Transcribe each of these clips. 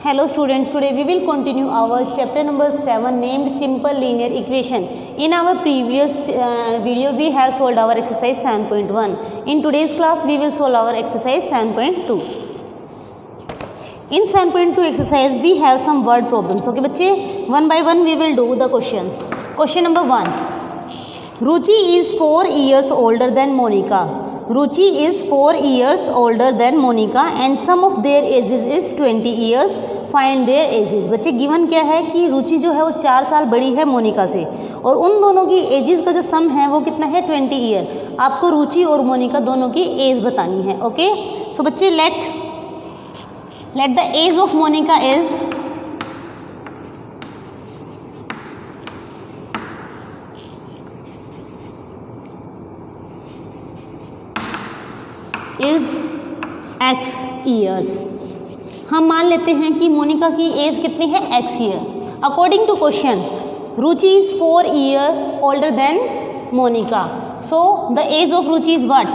Hello students, today we will continue our chapter number 7 named simple linear equation. In our previous video we have solved our exercise 7.1. In today's class we will solve our exercise 7.2. In 7.2 exercise we have some word problems. Okay बच्चे, one by one we will do the questions. Question number 1. Ruchi is 4 years older than Monica. Ruchi is 4 years older than Monica and sum of their ages is 20 years. Find their ages. बच्चे given क्या है कि रुचि जो है वो 4 साल बड़ी है मोनिका से और उन दोनों की एजेस का जो सम है वो कितना है 20 ईयर. आपको रुचि और मोनिका दोनों की एज बतानी है. ओके सो बच्चे let the age of Monica is x years. हम मान लेते हैं कि मोनिका की एज कितनी है x year. According to question Ruchi is 4 year older than Monica. So the age of Ruchi is what?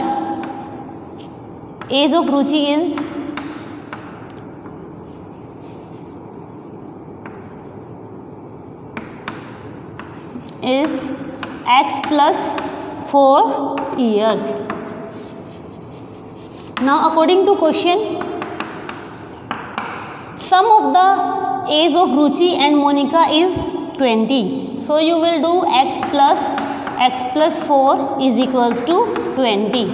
Age of Ruchi is x plus 4 years. Now according to question, sum of the age of Ruchi and Monica is 20. So you will do x plus 4 is equals to 20.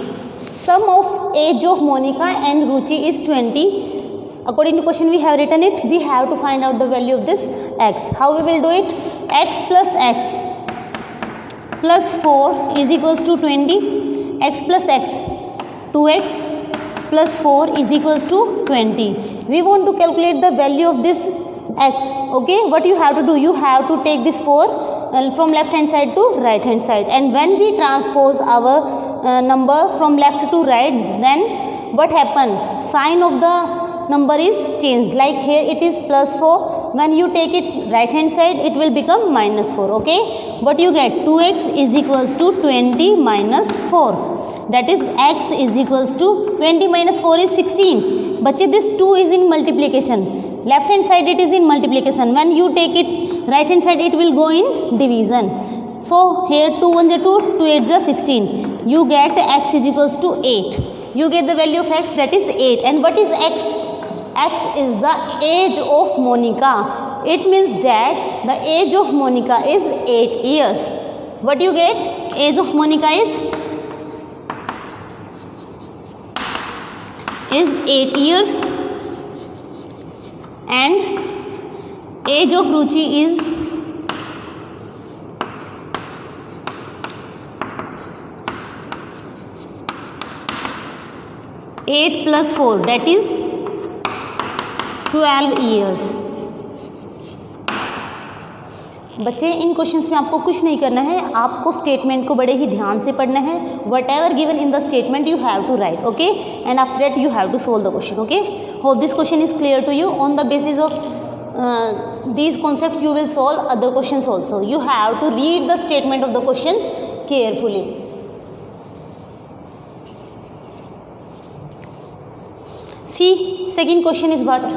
Sum of age of Monica and Ruchi is 20. According to question we have written it. We have to find out the value of this x. How we will do it? X plus 4 is equals to 20. X plus x, 2x plus 4 is equals to 20. We want to calculate the value of this x. Okay, what you have to do? You have to take this 4 from left hand side to right hand side, and when we transpose our number from left to right, then what happen? Sign of the number is changed. Like here it is plus 4. When you take it right hand side, it will become minus 4. Okay, what you get? 2x is equals to 20 minus 4. That is x is equals to 20 minus 4 is 16. बच्चे this 2 is in multiplication. Left hand side it is in multiplication. When you take it right hand side, it will go in division. So here 2 1 is 2, 2 8 is 16. You get x is equals to 8. You get the value of x, that is 8. And what is x? X is the age of Monica. It means that the age of Monica is 8 years. What you get? Age of Monica is 8 years and age of Ruchi is 8 plus 4, that is 12 years. बच्चे इन questions में आपको कुछ नहीं करना है, आपको statement को बड़े ही ध्यान से पढ़ना है. Whatever given in the statement you have to write. Okay, and after that you have to solve the question. Okay, hope this question is clear to you. On the basis of these concepts you will solve other questions also. You have to read the statement of the questions carefully. See, second question is what?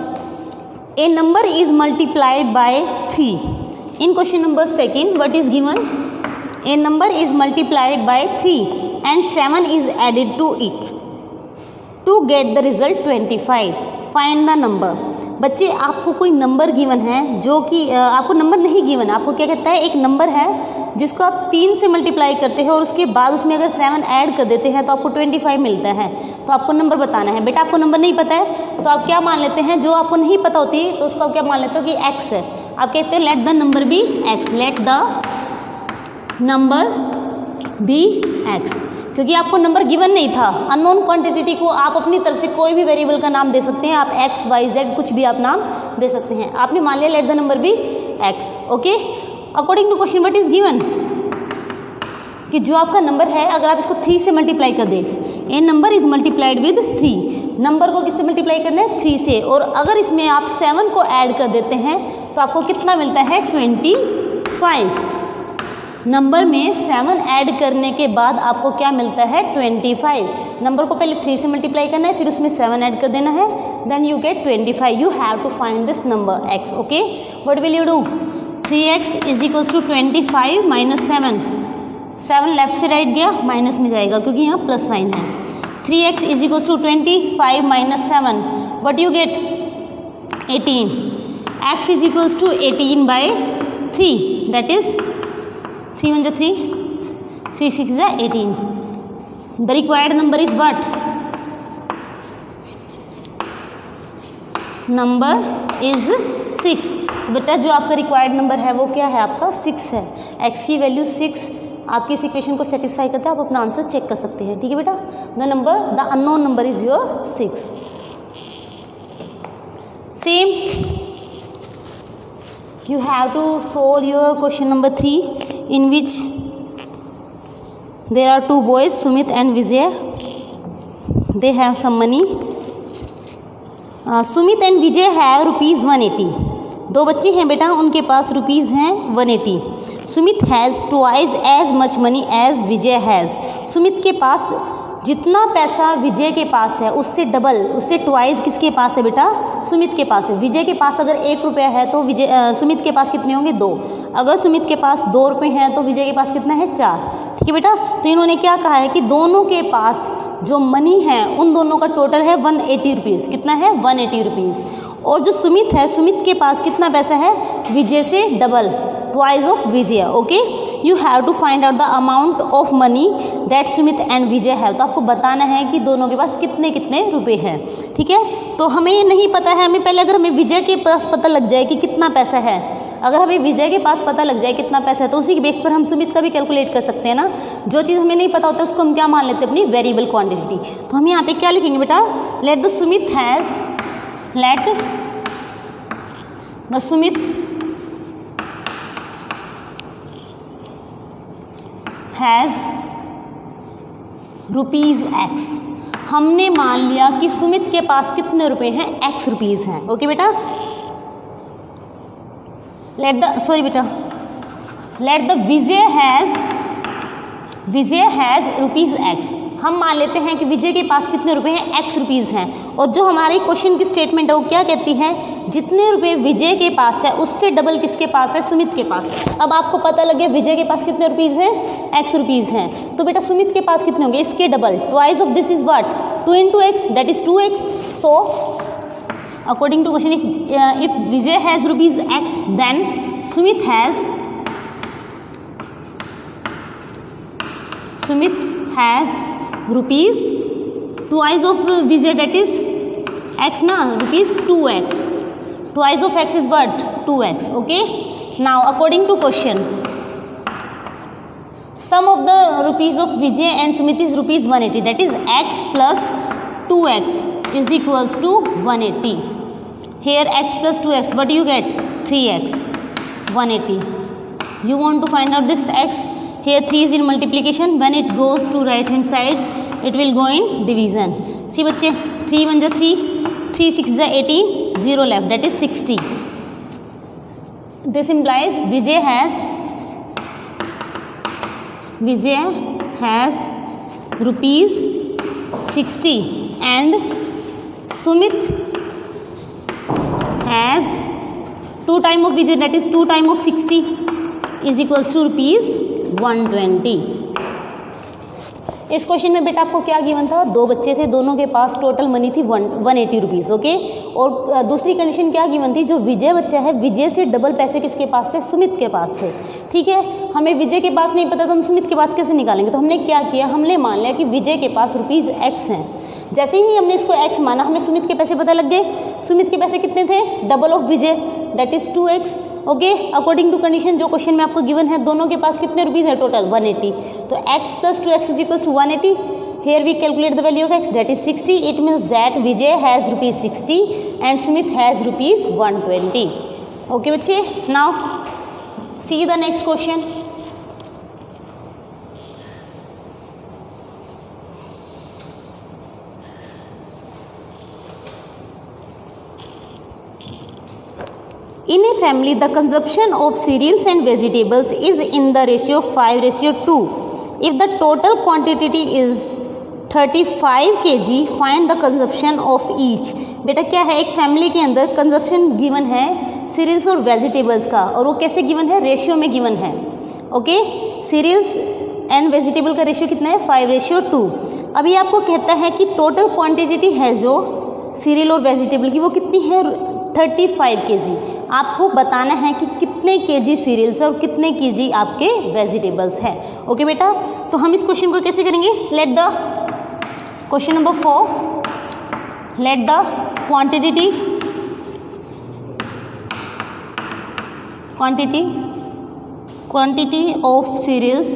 A number is multiplied by 3. In question number second, what is given? A number is multiplied by 3 and 7 is added to it to get the result 25. Find the number. बच्चे आपको कोई number given है जो कि आपको number नहीं given. आपको क्या कहता है? एक नंबर है जिसको आप 3 से मल्टीप्लाई करते हैं और उसके बाद उसमें अगर 7 ऐड कर देते हैं तो आपको 25 मिलता है. तो आपको नंबर बताना है. बेटा आपको नंबर नहीं पता है तो आप क्या मान लेते हैं? जो आपको नहीं पता होती तो उसको आप क्या मान लेते हो कि x है. आप कहते हैं let the number be x. Let the number be x, क्योंकि आपको नंबर गिवन नहीं था. अननोन क्वांटिटी को आप अपनी तरफ से कोई भी वेरिएबल का नाम दे सकते हैं. आप x y z कुछ भी आप नाम दे सकते हैं. आपने मान लिया let the number be x. Okay, according to question what is given? कि जो आपका नंबर है अगर आप इसको 3 से मल्टीप्लाई कर दें, a number is multiplied with 3. Number को किससे मल्टीप्लाई करना है? 3 से. और अगर इसमें आप 7 को ऐड कर देते हैं तो आपको कितना मिलता है? 25. नंबर में 7 ऐड करने के बाद आपको क्या मिलता है 25। नंबर को पहले 3 से मल्टीप्लाई करना है, फिर उसमें 7 ऐड कर देना है, then you get 25। You have to find this number x। Okay, what will you do? 3x is equals to 25 minus 7। 7 left से राइट गया, माइनस में जाएगा क्योंकि यहाँ प्लस साइन है। 3x is equals to 25 minus 7, what you get? 18। x is equals to 18 by 3, that is 3 1 3, 3 6 18. The required number is what? Number is 6. तो बेटा जो आपका रिक्वायर्ड नंबर है वो क्या है? आपका 6 है। x की वैल्यू 6 आपकी इस इक्वेशन को सेटिस्फाई करता है, आप अपना आंसर चेक कर सकते हैं। ठीक है बेटा, the unknown number is your 6। Same you have to solve your question number 3 in which there are 2 boys, Sumit and Vijay. They have some money. Sumit and Vijay have rupees 180. 2 बच्चे हैं बेटा, उनके पास रुपीज़ हैं 180. Sumit has twice as much money as Vijay has. Sumit के पास जितना पैसा विजय के पास है उससे डबल, उससे ट्वाइस किसके पास है बेटा? सुमित के पास है। विजय के पास अगर 1 रुपया है तो सुमित के पास कितने होंगे? 2। अगर सुमित के पास 2 रुपये हैं तो विजय के पास कितना है? 4। ठीक है बेटा, तो इन्होंने क्या कहा है कि दोनों के पास जो मनी है उन दोनों का टोटल है 180 रुपीज़। कितना है? 180 रुपीज़। और जो सुमित है, सुमित के पास कितना पैसा है? विजय से double, twice of Vijay. Okay, you have to find out the amount of money that Sumit and Vijay have. तो आपको बताना है कि दोनों के पास कितने कितने रुपए हैं। ठीक है, तो हमें ये नहीं पता है, हमें पहले अगर हमें विजय के पास पता लग जाए कि कितना पैसा है, अगर हमें विजय के पास पता लग जाए कितना पैसा है तो उसी के बेस पर हम सुमित का भी कैलकुलेट कर सकते हैं ना। जो चीज़ हमें नहीं पता होता उसको हम क्या मान लेते हैं? अपनी वेरिएबल क्वांटिटी। तो हम यहाँ पे क्या लिखेंगे बेटा? Let the Sumit has rupees x। हमने मान लिया कि सुमित के पास कितने रुपए हैं? x रुपीज़ हैं। ओके बेटा, let the Vijay has rupees x। हम मान लेते हैं कि विजय के पास कितने रुपए हैं? x रुपीज़ हैं। और जो हमारी क्वेश्चन की स्टेटमेंट है वो क्या कहती है? जितने रुपए विजय के पास है उससे डबल किसके पास है? सुमित के पास। अब आपको पता लगे विजय के पास कितने रुपीज़ हैं? x रुपीज़ हैं। तो बेटा सुमित के पास कितने होंगे? इसके double, twice of this is what? 2 into x, that is 2x. So according to question, if Vijay has rupees x, then Sumit has rupees twice of Vijay, that is x na, rupees 2x. Twice of x is what? 2x. Okay, now according to question, sum of the rupees of Vijay and Sumit is rupees 180, that is x plus 2x is equals to 180. Here x plus 2x, what do you get? 3x, 180. You want to find out this x. Here 3 is in multiplication. When it goes to right hand side, it will go in division. See बच्चे, 3 1 3, 3 6 18, 0 left, that is 60. This implies Vijay has rupees 60 and Sumit has 2 times of Vijay, that is 2 times of 60 is equals to rupees 120. इस question में बेटा आपको क्या given था? 2 बच्चे थे, दोनों के पास टोटल मनी थी 180 रुपीज़। ओके, और दूसरी कंडीशन क्या गिवन थी? जो विजय बच्चा है विजय से डबल पैसे किसके पास थे? सुमित के पास थे। ठीक है, हमें विजय के पास नहीं पता तो हम सुमित के पास कैसे निकालेंगे? तो हमने क्या किया? हमने मान लिया कि विजय के पास रुपीज़ x हैं। जैसे ही हमने इसको x माना, हमें सुमित के पैसे पता लग गए। सुमित के पैसे कितने थे? Double of Vijay, that is 2x. Okay, according to condition जो क्वेश्चन में आपको गिवन है, दोनों के पास कितने रुपीज़ है टोटल? 180. तो x plus 2x is equals to 180. Here we calculate the value of x, that is 60. It means that Vijay has rupees 60 and Sumit has rupees 120. Okay बच्चे, now see the next question. In a family, the consumption of cereals and vegetables is in the ratio of 5:2. If the total quantity is 35 kg, find the consumption of each. बेटा क्या है, एक family के अंदर consumption given है serials और vegetables का, और वो कैसे गिवन है, रेशियो में गिवन है. ओके, सीरियल्स एंड वेजिटेबल का रेशियो कितना है, 5:2. अभी आपको कहता है कि टोटल क्वांटिटी है जो सीरियल और वेजिटेबल की वो कितनी है, 35 kg. आपको बताना है कि कितने kg सीरियल्स और कितने kg आपके वेजिटेबल्स हैं. ओके बेटा, तो हम इस क्वेश्चन को कैसे करेंगे, let the question number 4, let the quantity of cereals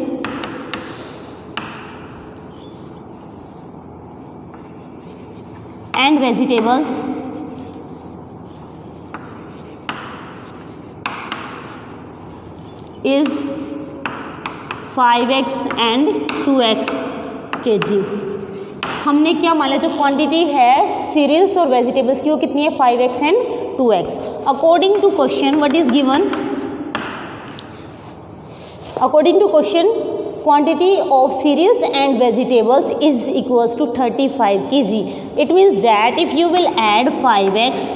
and vegetables is 5x and 2x kg. हमने क्या माना, जो क्वांटिटी है सीरियल्स और वेजिटेबल्स की वो कितनी है, 5x and 2x. According to question what is given, according to question quantity of cereals and vegetables is equals to 35 kg. It means that if you will add 5x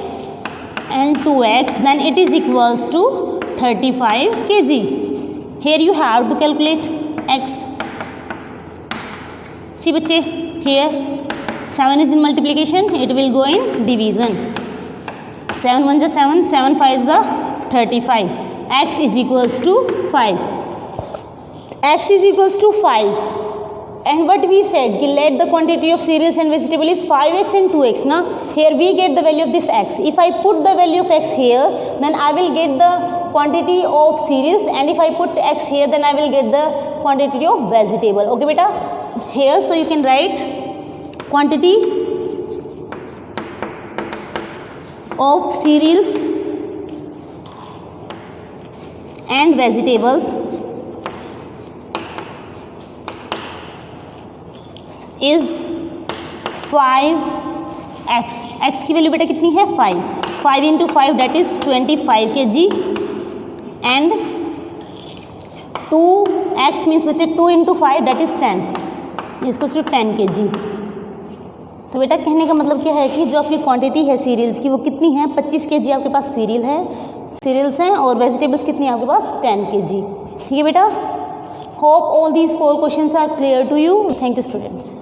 and 2x, then it is equals to 35 kg. Here you have to calculate x. See बच्चे, here 7 is in multiplication, it will go in division. 7 1 is 7, 7 5 is 35. X is equals to 5. X is equals to 5. And what we said, let the quantity of cereals and vegetable is 5x and 2x. Now here we get the value of this x. If I put the value of x here, then I will get the quantity of cereals, and if I put x here, then I will get the quantity of vegetable. Okay beta, here so you can write quantity of cereals and vegetables is 5x. x की value बेटा कितनी है, 5. 5 into 5 that is 25 kg and 2x means बच्चे 2 into 5 that is 10, इसको सिर्फ 10 kg. तो बेटा कहने का मतलब क्या है कि जो आपकी क्वांटिटी है सीरियल्स की वो कितनी है, 25 kg आपके पास सीरियल्स हैं और वेजिटेबल्स कितनी है आपके पास, 10 kg. ठीक है बेटा. Hope all these 4 questions are clear to you. Thank you students.